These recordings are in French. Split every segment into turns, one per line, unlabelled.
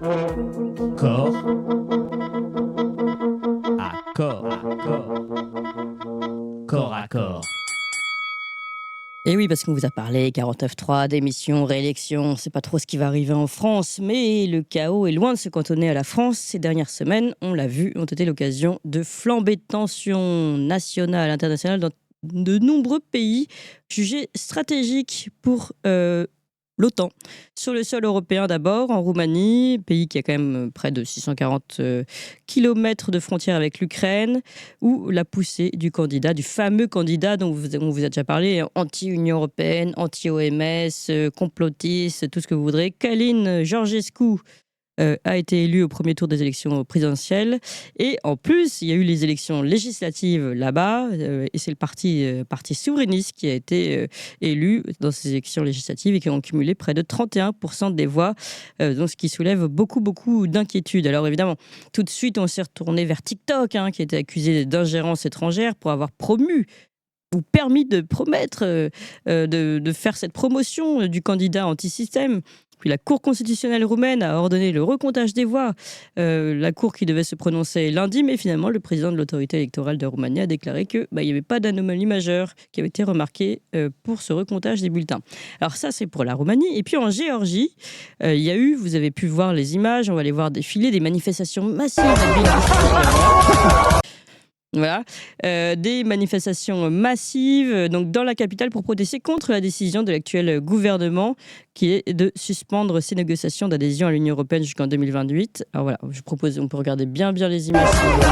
Corps corps à corps.
Et oui, parce qu'on vous a parlé 49.3, démission, réélection, c'est pas trop ce qui va arriver en France, mais le chaos est loin de se cantonner à la France. Ces dernières semaines, on l'a vu, ont été l'occasion de flamber de tensions nationales, internationales dans de nombreux pays jugés stratégiques pour l'OTAN. Sur le sol européen d'abord, en Roumanie, pays qui a quand même près de 640 kilomètres de frontière avec l'Ukraine, où la poussée du candidat, du fameux candidat dont on vous a déjà parlé, anti-Union européenne, anti-OMS, complotiste, tout ce que vous voudrez, Călin Georgescu, a été élu au premier tour des élections présidentielles. Et en plus, il y a eu les élections législatives là-bas, et c'est le parti souverainiste qui a été élu dans ces élections législatives et qui ont cumulé près de 31% des voix, donc ce qui soulève beaucoup, beaucoup d'inquiétudes. Alors évidemment, tout de suite, on s'est retourné vers TikTok, qui a été accusé d'ingérence étrangère pour avoir promu ou permis de promettre de faire cette promotion du candidat anti-système. Puis la Cour constitutionnelle roumaine a ordonné le recomptage des voix. La Cour qui devait se prononcer lundi, mais finalement, le président de l'autorité électorale de Roumanie a déclaré qu'il n'y avait pas d'anomalie majeure qui avait été remarquée pour ce recomptage des bulletins. Alors ça, c'est pour la Roumanie. Et puis en Géorgie, il y a eu, vous avez pu voir les images, on va les voir défiler, des manifestations massives. Voilà, des manifestations massives donc dans la capitale pour protester contre la décision de l'actuel gouvernement qui est de suspendre ces négociations d'adhésion à l'Union européenne jusqu'en 2028. Alors voilà, je propose, on peut regarder bien les images si vous voulez.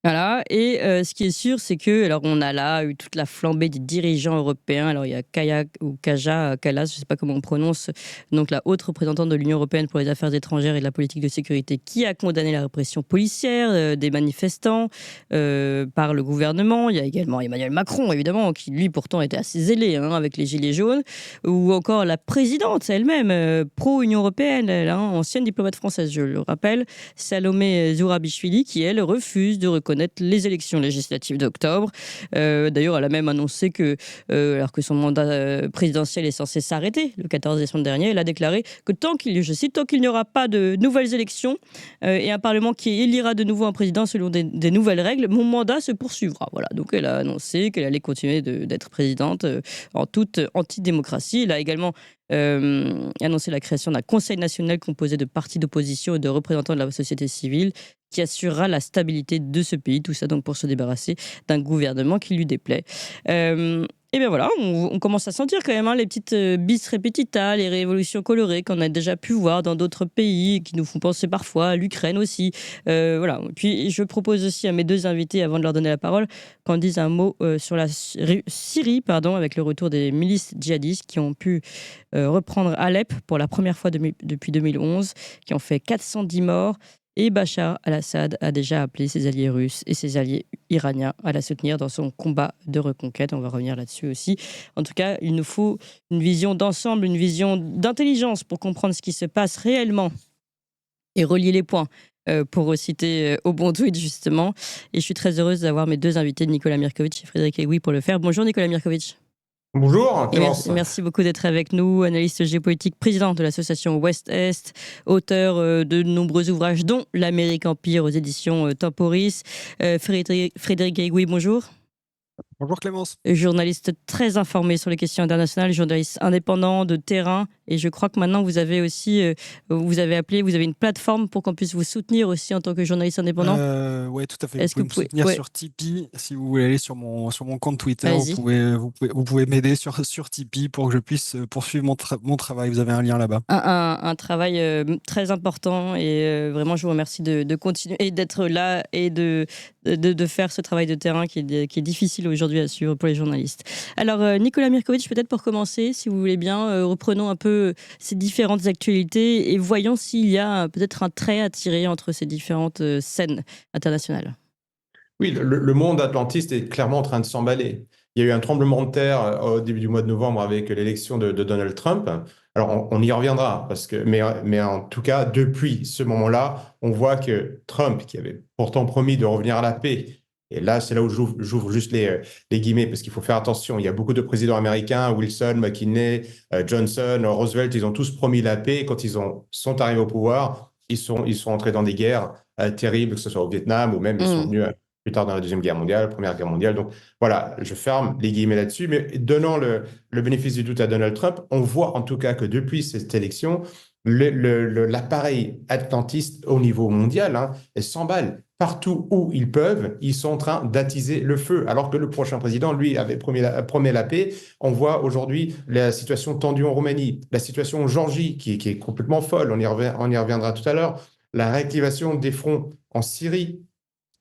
Voilà, et ce qui est sûr, c'est que, alors on a là eu toute la flambée des dirigeants européens. Alors il y a Kaja Kallas, je ne sais pas comment on prononce, donc la haute représentante de l'Union européenne pour les affaires étrangères et la politique de sécurité, qui a condamné la répression policière des manifestants par le gouvernement. Il y a également Emmanuel Macron, évidemment, qui lui pourtant était assez zélé avec les gilets jaunes, ou encore la présidente elle-même, pro-Union européenne, ancienne diplomate française, je le rappelle, Salomé Zourabichvili, qui elle refuse de reconnaître les élections législatives d'octobre. D'ailleurs, elle a même annoncé que, alors que son mandat présidentiel est censé s'arrêter le 14 décembre dernier, elle a déclaré que tant qu'il n'y aura pas de nouvelles élections et un Parlement qui élira de nouveau un président selon des nouvelles règles, mon mandat se poursuivra. Voilà. Donc elle a annoncé qu'elle allait continuer d'être présidente en toute antidémocratie. Elle a également annoncé la création d'un conseil national composé de partis d'opposition et de représentants de la société civile qui assurera la stabilité de ce pays. Tout ça donc pour se débarrasser d'un gouvernement qui lui déplaît. Et bien voilà, on commence à sentir quand même les petites bis repetita, les révolutions colorées qu'on a déjà pu voir dans d'autres pays, qui nous font penser parfois à l'Ukraine aussi. Voilà. Puis je propose aussi à mes deux invités, avant de leur donner la parole, qu'on dise un mot sur la Syrie, avec le retour des milices djihadistes qui ont pu reprendre Alep pour la première fois depuis 2011, qui ont fait 410 morts. Et Bachar al-Assad a déjà appelé ses alliés russes et ses alliés iraniens à la soutenir dans son combat de reconquête. On va revenir là-dessus aussi. En tout cas, il nous faut une vision d'ensemble, une vision d'intelligence pour comprendre ce qui se passe réellement et relier les points. Pour reciter au bon tweet, justement. Et je suis très heureuse d'avoir mes deux invités, Nicolas Mirkovic et Frédéric Egoui, pour le faire. Bonjour Nicolas Mirkovic.
Bonjour Clémence.
Merci beaucoup d'être avec nous, analyste géopolitique, président de l'association Ouest-Est, auteur de nombreux ouvrages, dont L'Amérique Empire aux éditions Temporis. Frédéric Egoui, bonjour.
Bonjour Clémence.
Journaliste très informé sur les questions internationales, journaliste indépendant de terrain. Et je crois que maintenant vous avez aussi, vous avez une plateforme pour qu'on puisse vous soutenir aussi en tant que journaliste indépendant.
Oui, tout à fait. Vous pouvez me soutenir sur Tipeee. Si vous voulez aller sur mon compte Twitter, vous pouvez m'aider sur Tipeee pour que je puisse poursuivre mon travail. Vous avez un lien là-bas.
Un travail très important et vraiment je vous remercie de continuer et d'être là et de faire ce travail de terrain qui est difficile aujourd'hui à suivre pour les journalistes. Alors Nicolas Mirkovic, peut-être pour commencer, si vous voulez bien, reprenons un peu ces différentes actualités et voyons s'il y a peut-être un trait à tirer entre ces différentes scènes internationales.
Oui, le monde atlantiste est clairement en train de s'emballer. Il y a eu un tremblement de terre au début du mois de novembre avec l'élection de Donald Trump. Alors, on y reviendra, mais en tout cas, depuis ce moment-là, on voit que Trump, qui avait pourtant promis de revenir à la paix, Et là, c'est là où j'ouvre juste les guillemets, parce qu'il faut faire attention. Il y a beaucoup de présidents américains, Wilson, McKinley, Johnson, Roosevelt, ils ont tous promis la paix. Et quand sont arrivés au pouvoir, ils sont entrés dans des guerres terribles, que ce soit au Vietnam ou même ils sont venus plus tard dans la Deuxième Guerre mondiale, Première Guerre mondiale. Donc voilà, je ferme les guillemets là-dessus. Mais donnant le bénéfice du doute à Donald Trump, on voit en tout cas que depuis cette élection, l'appareil atlantiste au niveau mondial, hein, elle s'emballe. Partout où ils peuvent, ils sont en train d'attiser le feu. Alors que le prochain président, lui, avait promis la paix. On voit aujourd'hui la situation tendue en Roumanie, la situation en Géorgie, qui est complètement folle. On y reviendra tout à l'heure. La réactivation des fronts en Syrie.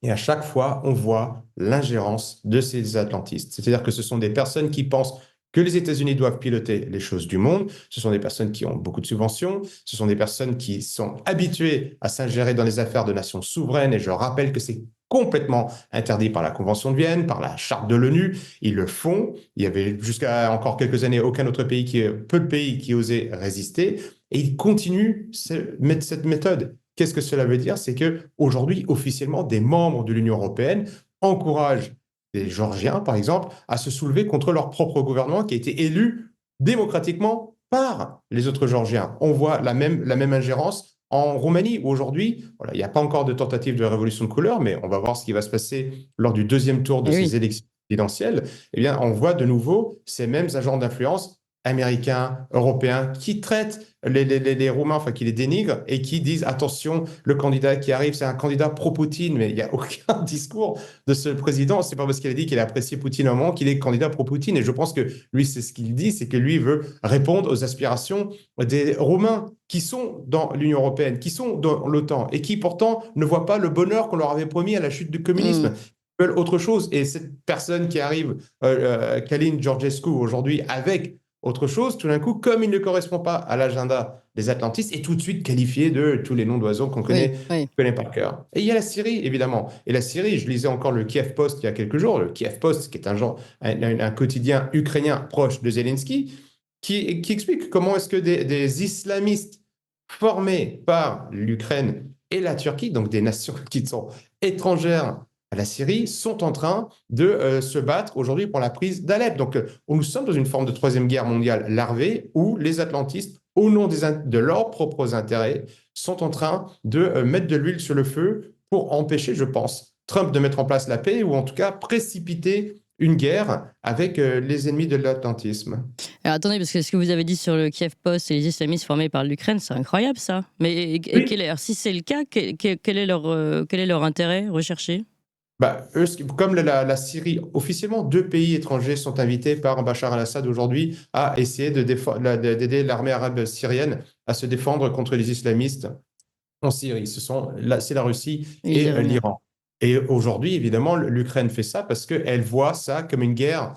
Et à chaque fois, on voit l'ingérence de ces atlantistes. C'est-à-dire que ce sont des personnes qui pensent que les États-Unis doivent piloter les choses du monde. Ce sont des personnes qui ont beaucoup de subventions. Ce sont des personnes qui sont habituées à s'ingérer dans les affaires de nations souveraines. Et je rappelle que c'est complètement interdit par la Convention de Vienne, par la Charte de l'ONU. Ils le font. Il y avait jusqu'à encore quelques années aucun autre pays peu de pays qui osaient résister. Et ils continuent cette méthode. Qu'est-ce que cela veut dire? C'est qu'aujourd'hui, officiellement, des membres de l'Union européenne encouragent des Géorgiens, par exemple, à se soulever contre leur propre gouvernement qui a été élu démocratiquement par les autres Géorgiens. On voit la même ingérence en Roumanie, où aujourd'hui, voilà, il n'y a pas encore de tentative de révolution de couleur, mais on va voir ce qui va se passer lors du deuxième tour de ces élections présidentielles. Eh bien, on voit de nouveau ces mêmes agents d'influence américains, européens, qui traitent les Roumains, enfin qui les dénigrent et qui disent attention, le candidat qui arrive, c'est un candidat pro-Poutine, mais il n'y a aucun discours de ce président. C'est pas parce qu'il a dit qu'il apprécie Poutine au moment qu'il est candidat pro-Poutine. Et je pense que lui, c'est ce qu'il dit, c'est que lui veut répondre aux aspirations des Roumains qui sont dans l'Union européenne, qui sont dans l'OTAN et qui pourtant ne voient pas le bonheur qu'on leur avait promis à la chute du communisme. Ils veulent autre chose. Et cette personne qui arrive, Călin Georgescu, aujourd'hui, avec autre chose, tout d'un coup, comme il ne correspond pas à l'agenda des atlantistes, est tout de suite qualifié de tous les noms d'oiseaux qu'on connaît par cœur. Et il y a la Syrie, évidemment. Et la Syrie, je lisais encore le Kiev Post il y a quelques jours, le Kiev Post, qui est un quotidien ukrainien proche de Zelensky, qui explique comment est-ce que des islamistes formés par l'Ukraine et la Turquie, donc des nations qui sont étrangères à la Syrie, sont en train de se battre aujourd'hui pour la prise d'Alep. Donc, nous sommes dans une forme de troisième guerre mondiale larvée où les atlantistes, au nom de leurs propres intérêts, sont en train de mettre de l'huile sur le feu pour empêcher, je pense, Trump de mettre en place la paix ou en tout cas précipiter une guerre avec les ennemis de l'atlantisme.
Alors attendez, parce que ce que vous avez dit sur le Kiev Post et les islamistes formés par l'Ukraine, c'est incroyable ça. Mais si c'est le cas, quel est leur intérêt recherché?
Eux, comme la Syrie, officiellement, 2 pays étrangers sont invités par Bachar al-Assad aujourd'hui à essayer d'aider l'armée arabe syrienne à se défendre contre les islamistes en Syrie. C'est la Russie et l'Iran. Et aujourd'hui, évidemment, l'Ukraine fait ça parce qu'elle voit ça comme une guerre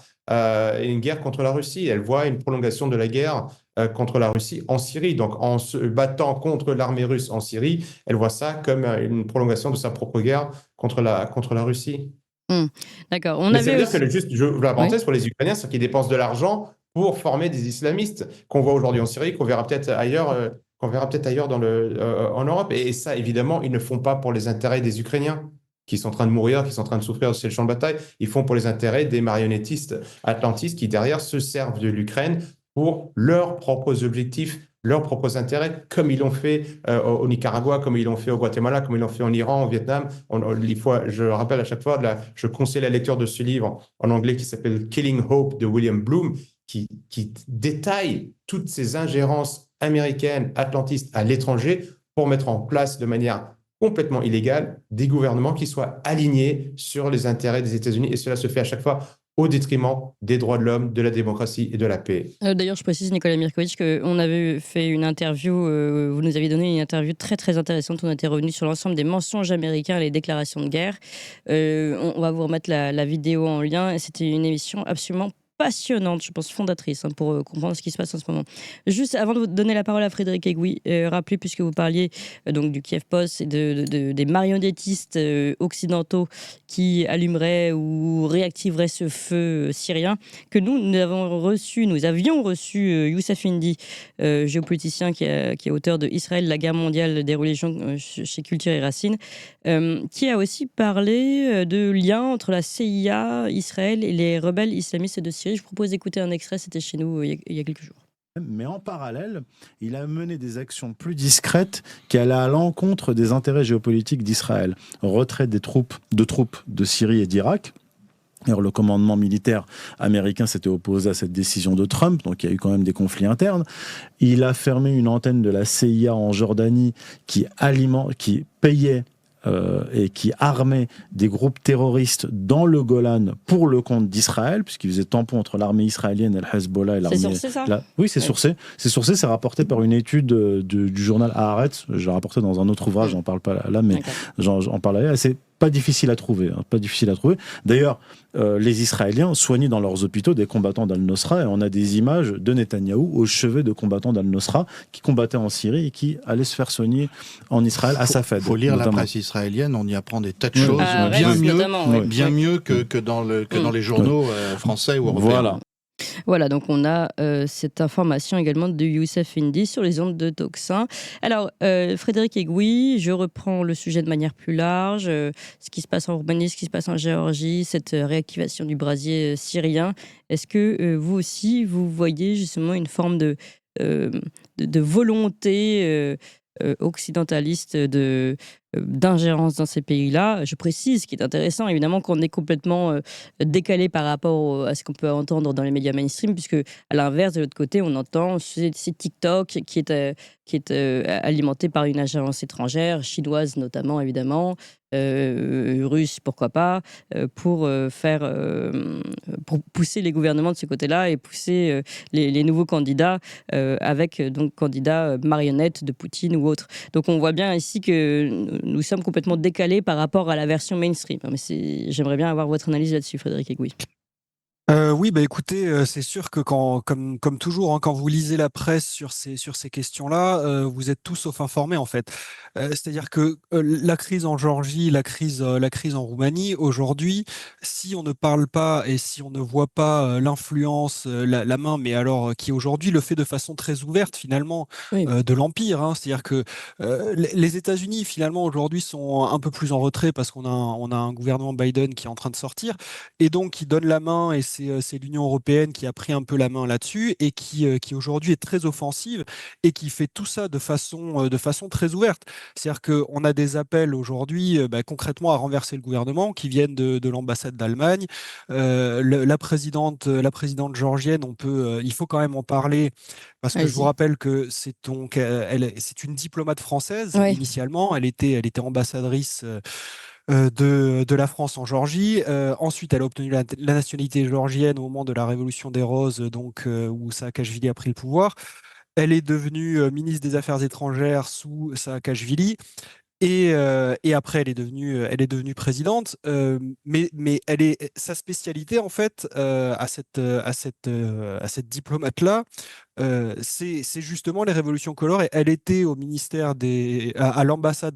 contre la Russie. Elle voit une prolongation de la guerre contre la Russie en Syrie. Donc, en se battant contre l'armée russe en Syrie, elle voit ça comme une prolongation de sa propre guerre contre la Russie.
D'accord.
Ça veut dire que, juste, la parenthèse pour les Ukrainiens, c'est qu'ils dépensent de l'argent pour former des islamistes qu'on voit aujourd'hui en Syrie, qu'on verra peut-être ailleurs, en Europe. Et ça, évidemment, ils ne font pas pour les intérêts des Ukrainiens qui sont en train de mourir, qui sont en train de souffrir sur le champ de bataille. Ils font pour les intérêts des marionnettistes atlantistes qui, derrière, se servent de l'Ukraine pour leurs propres objectifs, leurs propres intérêts, comme ils l'ont fait au Nicaragua, comme ils l'ont fait au Guatemala, comme ils l'ont fait en Iran, au Vietnam. Je rappelle à chaque fois, je conseille la lecture de ce livre en anglais qui s'appelle Killing Hope de William Bloom, qui détaille toutes ces ingérences américaines, atlantistes à l'étranger pour mettre en place de manière complètement illégale des gouvernements qui soient alignés sur les intérêts des États-Unis. Et cela se fait à chaque fois au détriment des droits de l'homme, de la démocratie et de la paix.
D'ailleurs, je précise, Nicolas Mirkovic, qu'on avait fait une interview, vous nous aviez donné une interview très très intéressante, on était revenu sur l'ensemble des mensonges américains et les déclarations de guerre. On va vous remettre la vidéo en lien, et c'était une émission absolument passionnante, je pense fondatrice, pour comprendre ce qui se passe en ce moment. Juste avant de vous donner la parole à Frédéric Egui, rappelez, puisque vous parliez donc du Kiev Post et des marionnettistes occidentaux qui allumeraient ou réactiveraient ce feu syrien, que nous avions reçu Youssef Indy, géopoliticien qui est auteur de Israël, la guerre mondiale des religions chez Culture et Racines, qui a aussi parlé de liens entre la CIA, Israël et les rebelles islamistes de Syrie. Je vous propose d'écouter un extrait, c'était chez nous il y a quelques jours.
Mais en parallèle, il a mené des actions plus discrètes qui allaient à l'encontre des intérêts géopolitiques d'Israël. Retrait des troupes de Syrie et d'Irak. Alors, le commandement militaire américain s'était opposé à cette décision de Trump, donc il y a eu quand même des conflits internes. Il a fermé une antenne de la CIA en Jordanie qui payait et qui armait des groupes terroristes dans le Golan pour le compte d'Israël, puisqu'il faisait tampon entre l'armée israélienne et le Hezbollah. Et l'armée...
C'est sourcé, ça ?
Oui, c'est sourcé. C'est sourcé, c'est rapporté par une étude du journal Haaretz. Je l'ai rapporté dans un autre ouvrage, j'en parle pas là, mais j'en parle là. C'est pas difficile à trouver. D'ailleurs, les Israéliens soignaient dans leurs hôpitaux des combattants d'Al-Nosra, et on a des images de Netanyahou au chevet de combattants d'Al-Nosra qui combattaient en Syrie et qui allaient se faire soigner en Israël à Safed.
Il faut lire
notamment.
la presse israélienne, on y apprend des tas de choses bien mieux que dans les journaux français ou européens.
Voilà, donc on a cette information également de Youssef Indy sur les ondes de Toxin. Alors, Frédéric Egui, je reprends le sujet de manière plus large. Ce qui se passe en Roumanie, ce qui se passe en Géorgie, cette réactivation du brasier syrien. Est-ce que vous aussi, vous voyez justement une forme de volonté occidentaliste d'ingérence dans ces pays-là? Je précise, ce qui est intéressant, évidemment, qu'on est complètement décalé par rapport à ce qu'on peut entendre dans les médias mainstream, puisque à l'inverse, de l'autre côté, on entend ces TikTok qui est alimenté par une ingérence étrangère, chinoise notamment, évidemment, russe, pourquoi pas, pour pousser les gouvernements de ce côté-là et pousser les nouveaux candidats avec donc candidats marionnettes de Poutine ou autres. Donc on voit bien ici que nous sommes complètement décalés par rapport à la version mainstream. Mais j'aimerais bien avoir votre analyse là-dessus, Frédéric Egui.
Oui, écoutez, c'est sûr que comme toujours, quand vous lisez la presse sur ces questions-là, vous êtes tous sauf informés en fait. C'est-à-dire que la crise en Géorgie, la crise en Roumanie, aujourd'hui, si on ne parle pas et si on ne voit pas l'influence, la main, mais alors qui aujourd'hui le fait de façon très ouverte finalement de l'empire. C'est-à-dire que les États-Unis finalement aujourd'hui sont un peu plus en retrait parce qu'on a un gouvernement Biden qui est en train de sortir et donc qui donne la main et c'est l'Union européenne qui a pris un peu la main là-dessus et qui aujourd'hui est très offensive et qui fait tout ça de façon très ouverte. C'est-à-dire qu'on a des appels aujourd'hui concrètement à renverser le gouvernement qui viennent de l'ambassade d'Allemagne. La présidente géorgienne, il faut quand même en parler parce que je vous rappelle que c'est une diplomate française initialement. Elle était ambassadrice de la France en Géorgie. Ensuite, elle a obtenu la nationalité géorgienne au moment de la Révolution des Roses, où Saakashvili a pris le pouvoir. Elle est devenue ministre des Affaires étrangères sous Saakashvili. Et après, elle est devenue présidente. Mais sa spécialité, en fait, à cette diplomate-là, c'est justement les révolutions colorées. Elle était au ministère à l'ambassade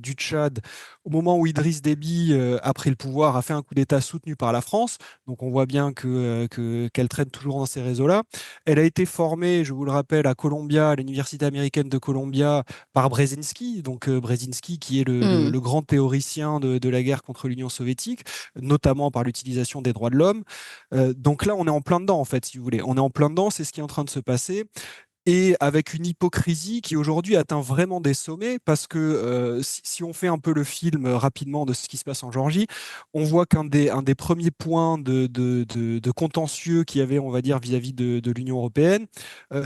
du Tchad au moment où Idriss Déby a pris le pouvoir, a fait un coup d'État soutenu par la France. Donc on voit bien qu'elle traîne toujours dans ces réseaux-là. Elle a été formée, je vous le rappelle, à Columbia, à l'université américaine de Columbia, par Brzezinski. Donc Brzezinski, qui est le grand théoricien de la guerre contre l'Union soviétique, notamment par l'utilisation des droits de l'homme. Donc là, on est en plein dedans, en fait, si vous voulez. On est en plein dedans, c'est ce qui est en train de se passer. Et avec une hypocrisie qui aujourd'hui atteint vraiment des sommets, parce que si on fait un peu le film rapidement de ce qui se passe en Géorgie, on voit qu'un des premiers points de contentieux qu'il y avait, on va dire, vis-à-vis de l'Union européenne,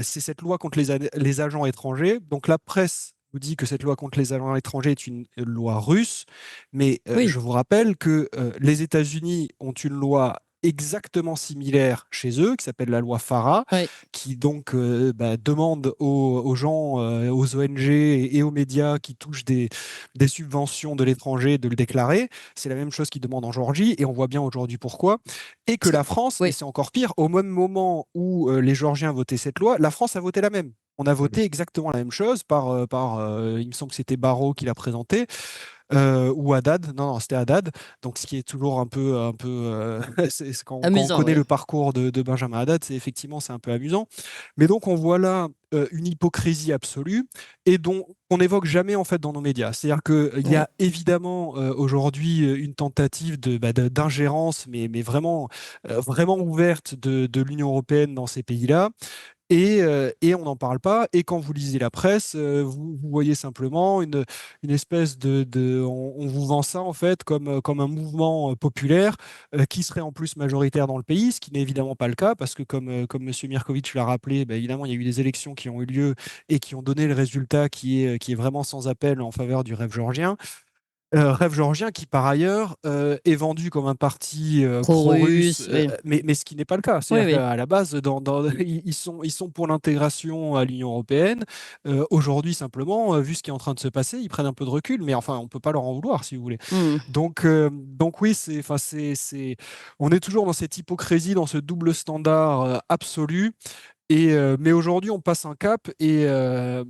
c'est cette loi contre les agents étrangers. Donc la presse vous dit que cette loi contre les agents étrangers est une loi russe, mais je vous rappelle que les États-Unis ont une loi exactement similaire chez eux, qui s'appelle la loi FARA, qui donc demande aux gens, aux ONG et aux médias qui touchent des subventions de l'étranger de le déclarer. C'est la même chose qu'ils demandent en Géorgie, et on voit bien aujourd'hui pourquoi. Et que la France, et c'est encore pire, au même moment où les Géorgiens votaient cette loi, la France a voté la même. On a voté exactement la même chose il me semble que c'était Barrot qui l'a présenté. Ou Haddad, non, c'était Haddad. Donc, ce qui est toujours un peu, quand on connaît le parcours de Benjamin Haddad, c'est un peu amusant. Mais donc, on voit là une hypocrisie absolue et dont on n'évoque jamais en fait dans nos médias. C'est-à-dire qu'il y a évidemment aujourd'hui une tentative d'ingérence, mais vraiment, vraiment ouverte de l'Union européenne dans ces pays-là. Et on n'en parle pas. Et quand vous lisez la presse, vous voyez simplement une espèce on vous vend ça en fait comme un mouvement populaire qui serait en plus majoritaire dans le pays, ce qui n'est évidemment pas le cas parce que comme M. Mirkovic l'a rappelé, évidemment il y a eu des élections qui ont eu lieu et qui ont donné le résultat qui est vraiment sans appel en faveur du rêve géorgien. Rêve géorgien qui, par ailleurs, est vendu comme un parti pro-russe, mais ce qui n'est pas le cas. C'est-à-dire qu'à la base, ils sont pour l'intégration à l'Union européenne. Aujourd'hui, simplement, vu ce qui est en train de se passer, ils prennent un peu de recul, mais enfin, on ne peut pas leur en vouloir, si vous voulez. Donc oui, on est toujours dans cette hypocrisie, dans ce double standard absolu. Mais aujourd'hui, on passe un cap la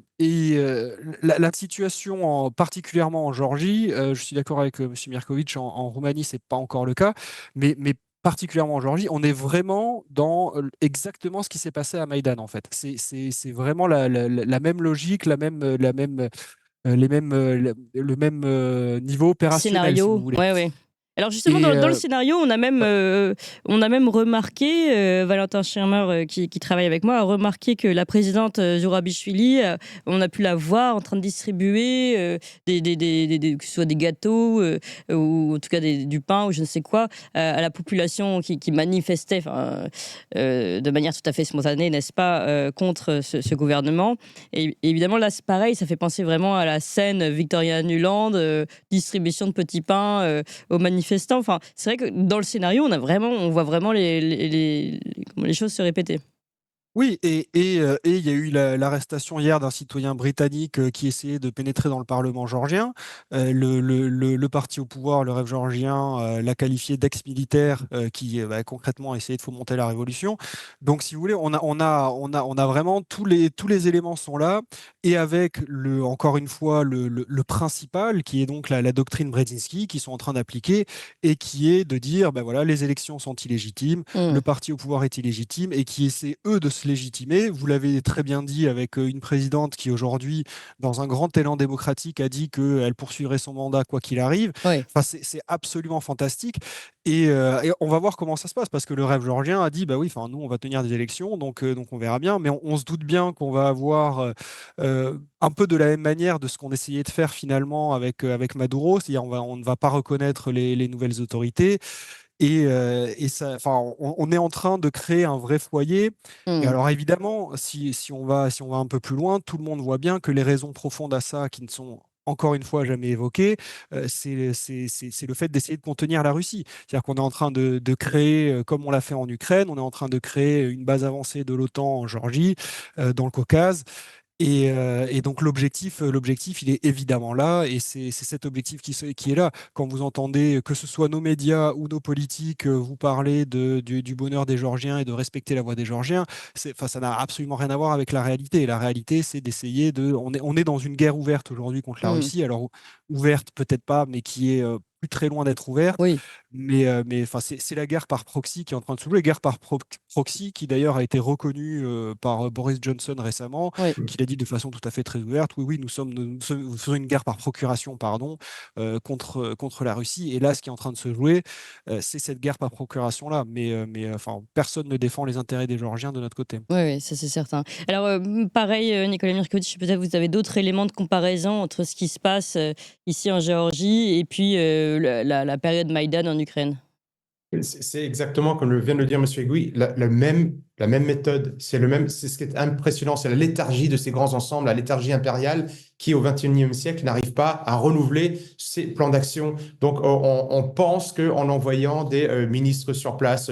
situation, particulièrement en Géorgie, je suis d'accord avec M. Mirkovic, en Roumanie, ce n'est pas encore le cas, mais particulièrement en Géorgie, on est vraiment dans exactement ce qui s'est passé à Maïdan, en fait. C'est vraiment la même logique, le même niveau opérationnel, si vous voulez.
Alors justement, dans le scénario, on a même remarqué, Valentin Schirmer, qui travaille avec moi, a remarqué que la présidente Zurabishvili, on a pu la voir en train de distribuer que ce soit des gâteaux ou en tout cas du pain ou je ne sais quoi à la population qui manifestait de manière tout à fait spontanée, n'est-ce pas, contre ce gouvernement. Et évidemment, là, c'est pareil, ça fait penser vraiment à la scène Victoria Nuland, distribution de petits pains aux manifestants. Enfin, c'est vrai que dans le scénario, on voit vraiment les choses se répéter.
Oui, et il y a eu l'arrestation hier d'un citoyen britannique qui essayait de pénétrer dans le Parlement géorgien. Le parti au pouvoir, le Rêve géorgien, l'a qualifié d'ex-militaire qui concrètement essayait de fomenter la révolution. Donc, si vous voulez, on a vraiment tous les éléments sont là, et avec encore une fois le principal, qui est donc la doctrine Brzezinski, qu'ils sont en train d'appliquer, et qui est de dire, voilà, les élections sont illégitimes, le parti au pouvoir est illégitime, et qui essaie, eux, de se légitimer. Vous l'avez très bien dit avec une présidente qui aujourd'hui, dans un grand élan démocratique, a dit qu'elle poursuivrait son mandat quoi qu'il arrive. Enfin, c'est absolument fantastique. Et on va voir comment ça se passe parce que le Rêve géorgien a dit nous on va tenir des élections, donc on verra bien, mais on se doute bien qu'on va avoir un peu de la même manière de ce qu'on essayait de faire finalement avec Maduro, c'est-à-dire on ne va pas reconnaître les nouvelles autorités. Et on est en train de créer un vrai foyer. Et alors évidemment, si on va un peu plus loin, tout le monde voit bien que les raisons profondes à ça, qui ne sont encore une fois jamais évoquées, c'est le fait d'essayer de contenir la Russie. C'est-à-dire qu'on est en train de créer, comme on l'a fait en Ukraine, on est en train de créer une base avancée de l'OTAN en Géorgie, dans le Caucase. Et donc l'objectif, il est évidemment là, et c'est cet objectif qui est là. Quand vous entendez, que ce soit nos médias ou nos politiques, vous parler du bonheur des Géorgiens et de respecter la voix des Géorgiens, ça n'a absolument rien à voir avec la réalité. La réalité, c'est d'essayer on est dans une guerre ouverte aujourd'hui contre la Russie. Alors ouverte peut-être pas, mais qui est plus très loin d'être ouverte. Mais c'est la guerre par proxy qui est en train de se jouer. Guerre par proxy qui d'ailleurs a été reconnue par Boris Johnson récemment, qui l'a dit de façon tout à fait très ouverte. Oui, nous faisons une guerre par procuration, contre la Russie. Et là, ce qui est en train de se jouer, c'est cette guerre par procuration-là. Mais personne ne défend les intérêts des Géorgiens de notre côté.
Oui, ça c'est certain. Alors, pareil, Nicolas Mirkovic, peut-être vous avez d'autres éléments de comparaison entre ce qui se passe ici en Géorgie et puis la période Maïdan en Ukraine.
C'est exactement comme vient de le dire M. Egui, la même méthode. C'est ce qui est impressionnant, c'est la léthargie de ces grands ensembles, la léthargie impériale qui, au XXIe siècle, n'arrive pas à renouveler ses plans d'action. Donc, on pense qu'en envoyant des ministres sur place,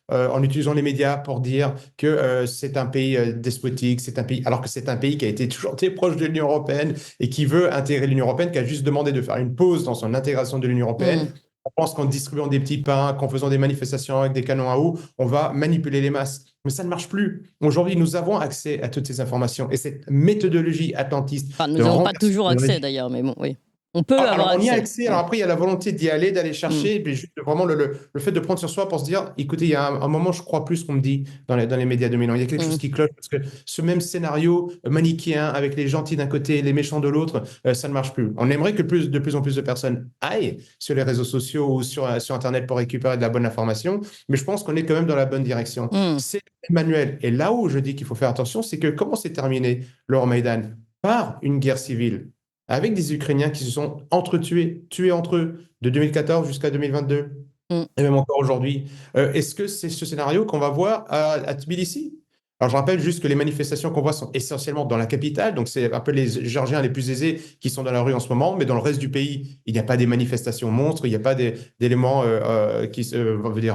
en utilisant les médias pour dire que c'est un pays despotique, c'est un pays, alors que c'est un pays qui a été toujours très proche de l'Union européenne et qui veut intégrer l'Union européenne, qui a juste demandé de faire une pause dans son intégration de l'Union européenne. On pense qu'en distribuant des petits pains, qu'en faisant des manifestations avec des canons à eau, on va manipuler les masses. Mais ça ne marche plus. Aujourd'hui, nous avons accès à toutes ces informations. Et cette méthodologie atlantiste...
Enfin, nous n'avons pas toujours accès d'ailleurs, mais bon, oui. On peut avoir
alors, on y a
accès.
accès. Alors après, il y a la volonté d'y aller, d'aller chercher, mais juste vraiment le fait de prendre sur soi pour se dire, écoutez, il y a un moment, je crois plus qu'on me dit dans les médias dominants. Il y a quelque chose qui cloche parce que ce même scénario manichéen avec les gentils d'un côté et les méchants de l'autre, ça ne marche plus. On aimerait que de plus en plus de personnes aillent sur les réseaux sociaux ou sur Internet pour récupérer de la bonne information, mais je pense qu'on est quand même dans la bonne direction. C'est manuel. Et là où je dis qu'il faut faire attention, c'est que comment s'est terminé l'Euromaidan? Par une guerre civile, avec des Ukrainiens qui se sont tués entre eux, de 2014 jusqu'à 2022, et même encore aujourd'hui. Est-ce que c'est ce scénario qu'on va voir à Tbilissi? Alors, je rappelle juste que les manifestations qu'on voit sont essentiellement dans la capitale, donc c'est un peu les Géorgiens les plus aisés qui sont dans la rue en ce moment, mais dans le reste du pays, il n'y a pas des manifestations monstres, il n'y a pas d'éléments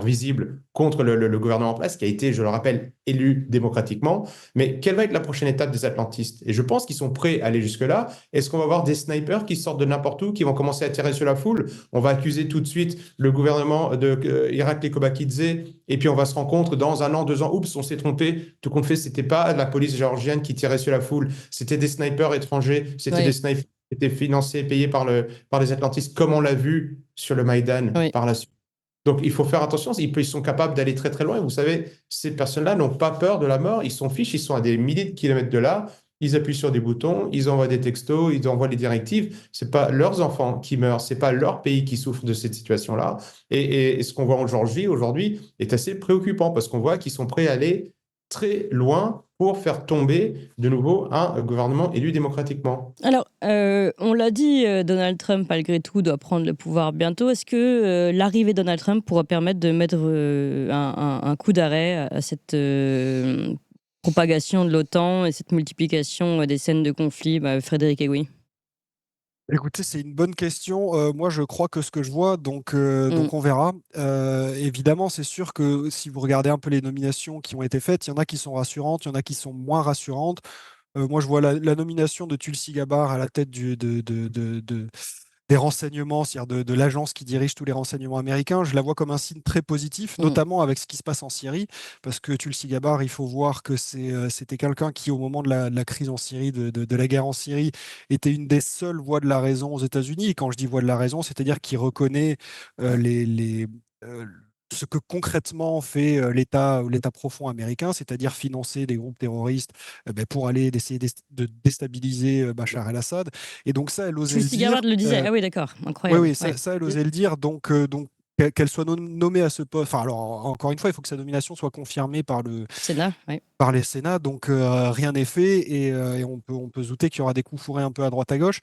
visibles contre le gouvernement en place, qui a été, je le rappelle, élu démocratiquement. Mais quelle va être la prochaine étape des atlantistes? Et je pense qu'ils sont prêts à aller jusque-là. Est-ce qu'on va voir des snipers qui sortent de n'importe où, qui vont commencer à tirer sur la foule? On va accuser tout de suite le gouvernement de Irakli Kobakidze, et puis on va se rendre compte dans 1 an, 2 ans, oups, on s'est trompé. Tout compte fait, c'était pas la police géorgienne qui tirait sur la foule, c'était des snipers étrangers, c'était des snipers qui étaient financés, payés par les atlantistes, comme on l'a vu sur le Maïdan par la suite. Donc, il faut faire attention, ils sont capables d'aller très très loin. Et vous savez, ces personnes-là n'ont pas peur de la mort, ils s'en fichent, ils sont à des milliers de kilomètres de là, ils appuient sur des boutons, ils envoient des textos, ils envoient des directives. C'est pas leurs enfants qui meurent, c'est pas leur pays qui souffre de cette situation-là. Et ce qu'on voit aujourd'hui est assez préoccupant parce qu'on voit qu'ils sont prêts à aller très loin pour faire tomber de nouveau un gouvernement élu démocratiquement.
Alors, on l'a dit, Donald Trump, malgré tout, doit prendre le pouvoir bientôt. Est-ce que l'arrivée de Donald Trump pourra permettre de mettre un coup d'arrêt à cette propagation de l'OTAN et cette multiplication des scènes de conflit? Frédéric Egui.
Écoutez, c'est une bonne question. Moi, je crois que ce que je vois, donc on verra. Évidemment, c'est sûr que si vous regardez un peu les nominations qui ont été faites, il y en a qui sont rassurantes, il y en a qui sont moins rassurantes. Moi, je vois la nomination de Tulsi Gabbard à la tête des renseignements, c'est-à-dire de l'agence qui dirige tous les renseignements américains. Je la vois comme un signe très positif, notamment avec ce qui se passe en Syrie, parce que Tulsi Gabbard, il faut voir que c'était quelqu'un qui, au moment de la crise en Syrie, de la guerre en Syrie, était une des seules voix de la raison aux États-Unis. Et quand je dis voix de la raison, c'est-à-dire qu'il reconnaît ce que concrètement fait l'État profond américain, c'est-à-dire financer des groupes terroristes pour aller essayer de déstabiliser Bachar el-Assad. Et donc ça, elle osait le dire.
Tulsi Gabbard le disait. Ah oui, d'accord, incroyable.
Oui, ça elle osait le dire. Donc qu'elle soit nommée à ce poste. Enfin, alors encore une fois, il faut que sa nomination soit confirmée par le
Sénat. Ouais.
Par les Sénats, donc rien n'est fait et on peut se douter qu'il y aura des coups fourrés un peu à droite à gauche.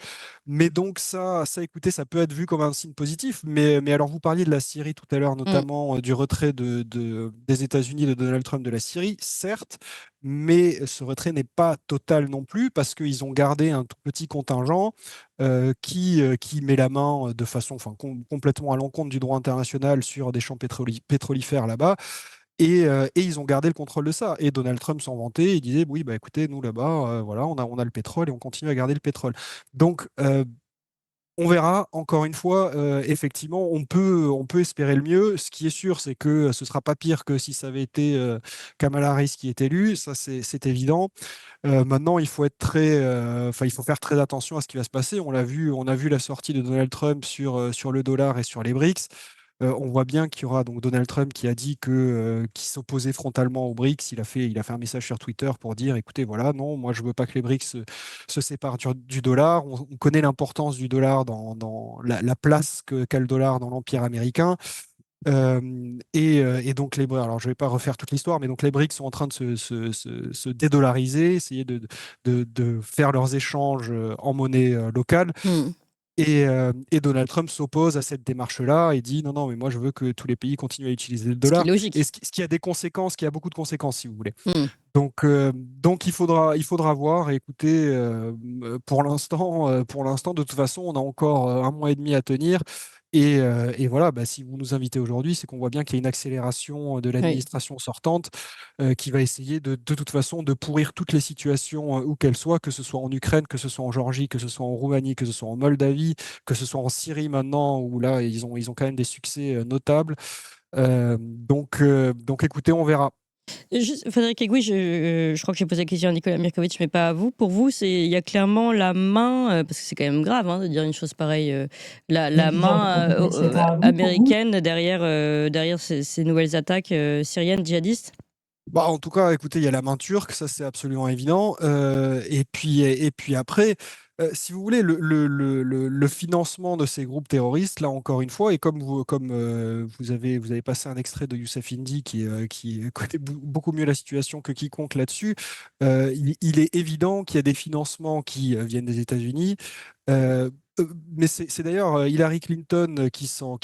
Mais donc ça, écoutez, ça peut être vu comme un signe positif. Mais alors vous parliez de la Syrie tout à l'heure, notamment du retrait des États-Unis de Donald Trump de la Syrie, certes, mais ce retrait n'est pas total non plus parce qu'ils ont gardé un tout petit contingent qui met la main de façon complètement à l'encontre du droit international sur des champs pétrolifères là-bas. Et ils ont gardé le contrôle de ça. Et Donald Trump s'en vantait, il disait, oui, écoutez, nous là-bas, voilà, on a le pétrole et on continue à garder le pétrole. Donc, on verra, encore une fois, effectivement, on peut espérer le mieux. Ce qui est sûr, c'est que ce ne sera pas pire que si ça avait été Kamala Harris qui est élue, ça c'est évident. Maintenant, il faut être il faut faire très attention à ce qui va se passer. On a vu la sortie de Donald Trump sur le dollar et sur les BRICS. On voit bien qu'il y aura donc Donald Trump qui a dit qu'il s'opposait frontalement aux BRICS. Il a fait un message sur Twitter pour dire, écoutez, voilà, non, moi je veux pas que les BRICS se séparent du dollar. On connaît l'importance du dollar dans la place qu'a le dollar dans l'empire américain. Et donc alors je vais pas refaire toute l'histoire, mais donc les BRICS sont en train de se dédollariser, essayer de faire leurs échanges en monnaie locale. Et Donald Trump s'oppose à cette démarche-là et dit non, mais moi je veux que tous les pays continuent à utiliser le dollar.
Logique.
Et ce qui a des conséquences, qui a beaucoup de conséquences, si vous voulez.
Mm.
Donc il faudra voir. Écoutez, pour l'instant, de toute façon, on a encore 1 mois et demi à tenir. Et voilà, si vous nous invitez aujourd'hui, c'est qu'on voit bien qu'il y a une accélération de l'administration sortante qui va essayer de toute façon de pourrir toutes les situations où qu'elles soient, que ce soit en Ukraine, que ce soit en Géorgie, que ce soit en Roumanie, que ce soit en Moldavie, que ce soit en Syrie maintenant, où là, ils ont quand même des succès notables. Donc écoutez, on verra.
Juste, Frédéric Egouis, je crois que j'ai posé la question à Nicolas Mirkovic, mais pas à vous. Pour vous, il y a clairement la main, parce que c'est quand même grave de dire une chose pareille, la main américaine derrière ces nouvelles attaques syriennes djihadistes?
En tout cas, écoutez, il y a la main turque, ça c'est absolument évident. Et puis après, si vous voulez, le financement de ces groupes terroristes, là encore une fois, et comme vous avez passé un extrait de Youssef Indy qui connaît beaucoup mieux la situation que quiconque là-dessus, il est évident qu'il y a des financements qui viennent des États-Unis. Mais c'est d'ailleurs Hillary Clinton qui s'en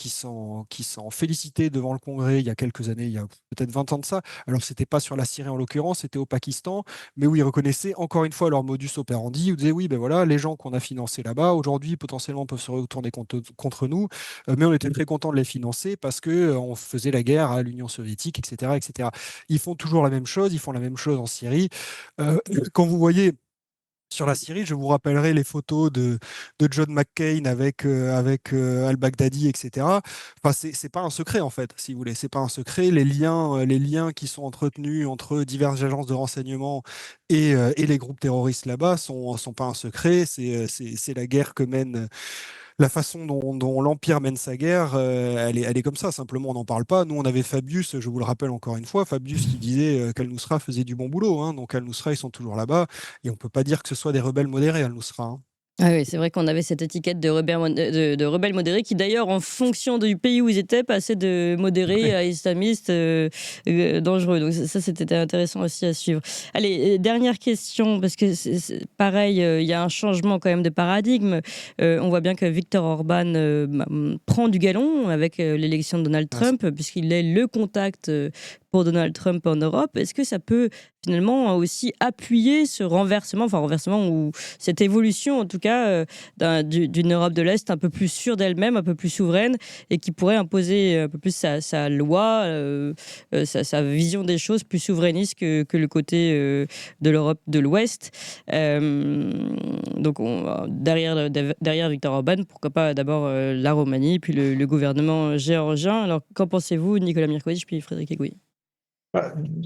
félicitait devant le Congrès il y a quelques années, il y a peut-être 20 ans de ça. Alors, c'était pas sur la Syrie en l'occurrence, c'était au Pakistan, mais où ils reconnaissaient encore une fois leur modus operandi. Ils disaient oui, ben voilà, les gens qu'on a financés là-bas, aujourd'hui, potentiellement peuvent se retourner contre nous, mais on était très contents de les financer parce qu'on faisait la guerre à l'Union soviétique, etc., etc. Ils font toujours la même chose, ils font la même chose en Syrie. Quand vous voyez sur la Syrie, je vous rappellerai les photos de John McCain avec al-Baghdadi, etc. Enfin, c'est pas un secret, en fait, si vous voulez. C'est pas un secret. Les liens qui sont entretenus entre diverses agences de renseignement et les groupes terroristes là-bas sont pas un secret. C'est la guerre que mène. La façon dont l'Empire mène sa guerre, elle est comme ça. Simplement, on n'en parle pas. Nous, on avait Fabius, je vous le rappelle encore une fois, Fabius qui disait qu'Al-Nusra faisait du bon boulot. Donc Al-Nusra, ils sont toujours là-bas. Et on ne peut pas dire que ce soit des rebelles modérés, Al-Nusra.
Ah oui, c'est vrai qu'on avait cette étiquette de rebelles modérés qui d'ailleurs, en fonction du pays où ils étaient, passaient de modérés à islamistes dangereux. Donc ça, c'était intéressant aussi à suivre. Allez, dernière question, parce que c'est pareil, il y a un changement quand même de paradigme. On voit bien que Viktor Orban prend du galon avec l'élection de Donald Trump, puisqu'il est le contact pour Donald Trump en Europe. Est-ce que ça peut finalement aussi appuyer ce renversement ou cette évolution en tout cas d'une Europe de l'Est un peu plus sûre d'elle-même, un peu plus souveraine et qui pourrait imposer un peu plus sa loi, sa vision des choses plus souverainiste que le côté de l'Europe de l'Ouest. Donc derrière Viktor Orban, pourquoi pas d'abord la Roumanie, puis le gouvernement géorgien. Alors qu'en pensez-vous, Nicolas Mirkovic, puis Frédéric Egouis?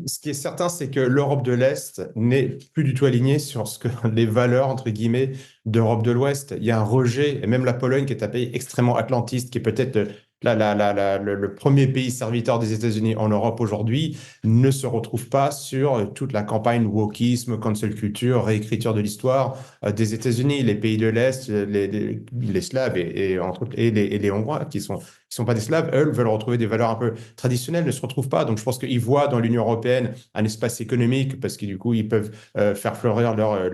Ce qui est certain, c'est que l'Europe de l'Est n'est plus du tout alignée sur les valeurs, entre guillemets, d'Europe de l'Ouest. Il y a un rejet, et même la Pologne, qui est un pays extrêmement atlantiste, qui est peut-être le premier pays serviteur des États-Unis en Europe aujourd'hui, ne se retrouve pas sur toute la campagne wokisme, cancel culture, réécriture de l'histoire des États-Unis. Les pays de l'Est, les Slaves et les Hongrois, qui sont pas des Slaves, eux veulent retrouver des valeurs un peu traditionnelles, ne se retrouvent pas. Donc je pense qu'ils voient dans l'Union européenne un espace économique parce que du coup ils peuvent faire fleurir leurs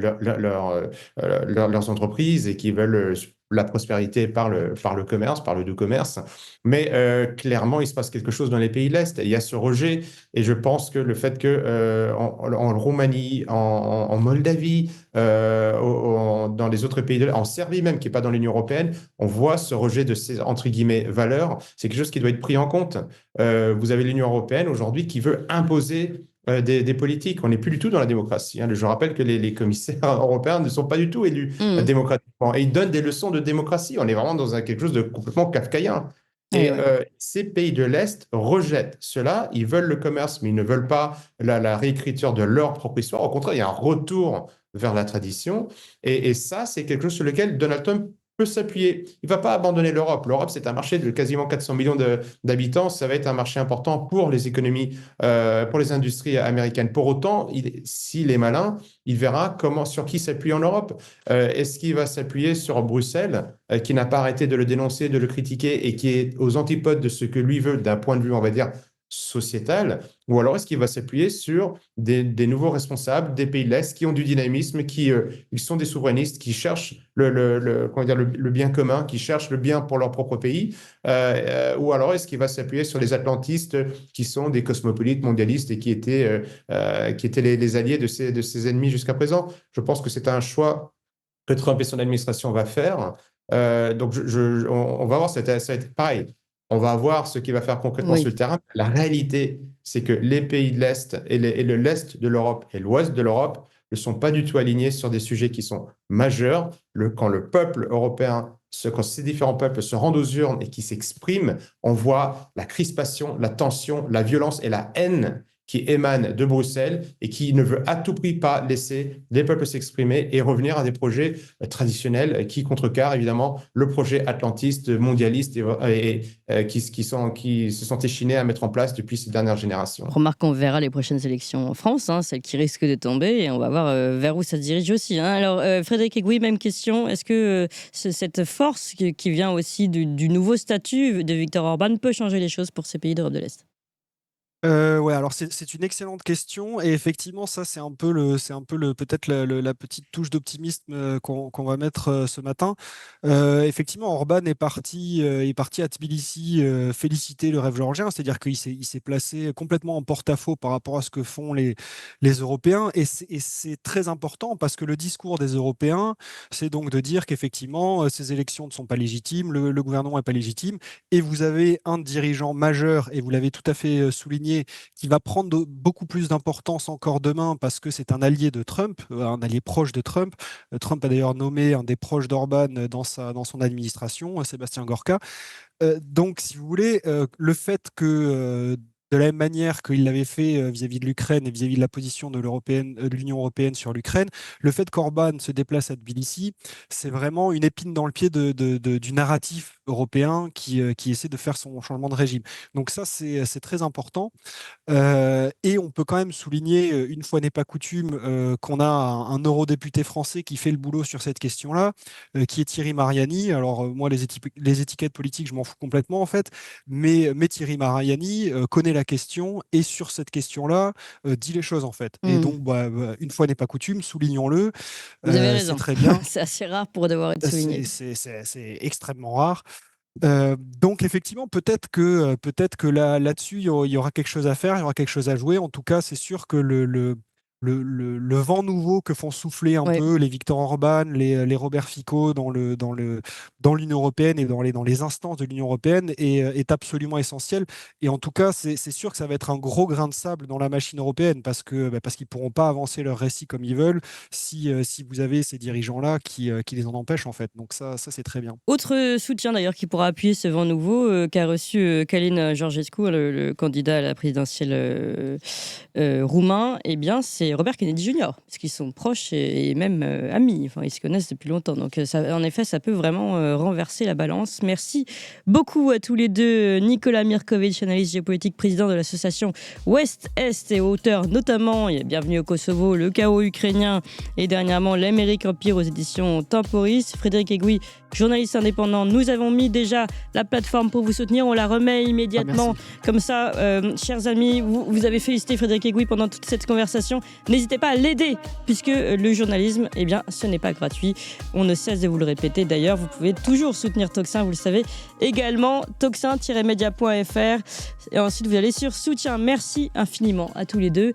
entreprises et qu'ils veulent la prospérité par le commerce, par le doux commerce. Mais clairement, il se passe quelque chose dans les pays de l'Est. Il y a ce rejet. Et je pense que le fait que en Roumanie, en Moldavie, dans les autres pays de l'Est, en Serbie même, qui n'est pas dans l'Union européenne, on voit ce rejet de ces, entre guillemets, valeurs. C'est quelque chose qui doit être pris en compte. Vous avez l'Union européenne aujourd'hui qui veut imposer des politiques. On n'est plus du tout dans la démocratie. Je rappelle que les commissaires européens ne sont pas du tout élus démocratiquement. Et ils donnent des leçons de démocratie. On est vraiment dans quelque chose de complètement kafkaïen. Et ces pays de l'Est rejettent cela. Ils veulent le commerce, mais ils ne veulent pas la réécriture de leur propre histoire. Au contraire, il y a un retour vers la tradition. Et ça, c'est quelque chose sur lequel Donald Trump peut s'appuyer. Il ne va pas abandonner l'Europe. L'Europe, c'est un marché de quasiment 400 millions d'habitants. Ça va être un marché important pour les économies, pour les industries américaines. Pour autant, s'il est malin, il verra sur qui s'appuie en Europe. Est-ce qu'il va s'appuyer sur Bruxelles, qui n'a pas arrêté de le dénoncer, de le critiquer et qui est aux antipodes de ce que lui veut d'un point de vue, on va dire, sociétale, ou alors est-ce qu'il va s'appuyer sur des nouveaux responsables des pays de l'Est qui ont du dynamisme, ils sont des souverainistes, qui cherchent le bien commun, qui cherchent le bien pour leur propre pays, ou alors est-ce qu'il va s'appuyer sur les atlantistes qui sont des cosmopolites mondialistes et qui étaient les alliés de ses ennemis jusqu'à présent? Je pense que c'est un choix que Trump et son administration va faire. Donc, on va voir, ça va être pareil. On va voir ce qu'il va faire concrètement sur le terrain. La réalité, c'est que les pays de l'Est et l'Est de l'Europe et l'Ouest de l'Europe ne sont pas du tout alignés sur des sujets qui sont majeurs. Quand le peuple européen, quand ces différents peuples se rendent aux urnes et qui s'expriment, on voit la crispation, la tension, la violence et la haine qui émane de Bruxelles et qui ne veut à tout prix pas laisser les peuples s'exprimer et revenir à des projets traditionnels qui contrecarrent évidemment le projet atlantiste, mondialiste et qui se sont échinés à mettre en place depuis ces dernières générations.
Remarque qu'on verra les prochaines élections en France, celles qui risquent de tomber, et on va voir vers où ça se dirige aussi. Alors, Frédéric Egouy, même question. Est-ce que cette force qui vient aussi du nouveau statut de Viktor Orban peut changer les choses pour ces pays d'Europe de l'Est ?
Ouais, alors c'est une excellente question et effectivement ça c'est un peu peut-être la petite touche d'optimisme qu'on va mettre ce matin. Effectivement, Orban est parti à Tbilissi féliciter le rêve géorgien, c'est-à-dire qu'il s'est placé complètement en porte-à-faux par rapport à ce que font les Européens et c'est très important parce que le discours des Européens, c'est donc de dire qu'effectivement ces élections ne sont pas légitimes, le gouvernement n'est pas légitime et vous avez un dirigeant majeur et vous l'avez tout à fait souligné qui va prendre beaucoup plus d'importance encore demain parce que c'est un allié de Trump, un allié proche de Trump. Trump a d'ailleurs nommé un des proches d'Orban dans son administration, Sébastien Gorka. Donc, si vous voulez, le fait que de la même manière qu'il l'avait fait vis-à-vis de l'Ukraine et vis-à-vis de la position de l'Union européenne sur l'Ukraine, le fait qu'Orban se déplace à Tbilissi, c'est vraiment une épine dans le pied du narratif européen qui essaie de faire son changement de régime. Donc ça, c'est très important. Et on peut quand même souligner, une fois n'est pas coutume, qu'on a un eurodéputé français qui fait le boulot sur cette question-là, qui est Thierry Mariani. Alors moi, les étiquettes politiques, je m'en fous complètement en fait, mais Thierry Mariani connaît la question et sur cette question-là, dit les choses en fait. Et donc, une fois n'est pas coutume, soulignons-le.
Vous avez raison.
C'est très bien.
C'est assez rare pour devoir être souligné.
C'est extrêmement rare. Donc effectivement, peut-être que là-dessus, il y aura quelque chose à faire, il y aura quelque chose à jouer. En tout cas, c'est sûr que le vent nouveau que font souffler un peu les Viktor Orban, les Robert Fico dans l'Union européenne et dans les instances de l'Union européenne est absolument essentiel. Et en tout cas, c'est sûr que ça va être un gros grain de sable dans la machine européenne parce qu'ils ne pourront pas avancer leur récit comme ils veulent si vous avez ces dirigeants-là qui les en empêchent en fait. Donc ça c'est très bien.
Autre soutien d'ailleurs qui pourra appuyer ce vent nouveau qu'a reçu Călin Georgescu, le candidat à la présidentielle roumain, eh bien c'est Robert Kennedy Jr. parce qu'ils sont proches et même amis. Enfin, ils se connaissent depuis longtemps. Donc en effet, ça peut vraiment renverser la balance. Merci beaucoup à tous les deux. Nicolas Mirkovic, analyste géopolitique, président de l'association Ouest-Est et auteur notamment, Bienvenue au Kosovo, Le chaos ukrainien et dernièrement L'Amérique Empire aux éditions Temporis. Frédéric Egouy, journaliste indépendant. Nous avons mis déjà la plateforme pour vous soutenir. On la remet immédiatement. Comme ça, chers amis, vous avez félicité Frédéric Egouy pendant toute cette conversation. N'hésitez pas à l'aider, puisque le journalisme, eh bien, ce n'est pas gratuit. On ne cesse de vous le répéter. D'ailleurs, vous pouvez toujours soutenir Tocsin, vous le savez. Également, toxin-media.fr. Et ensuite, vous allez sur Soutien. Merci infiniment à tous les deux.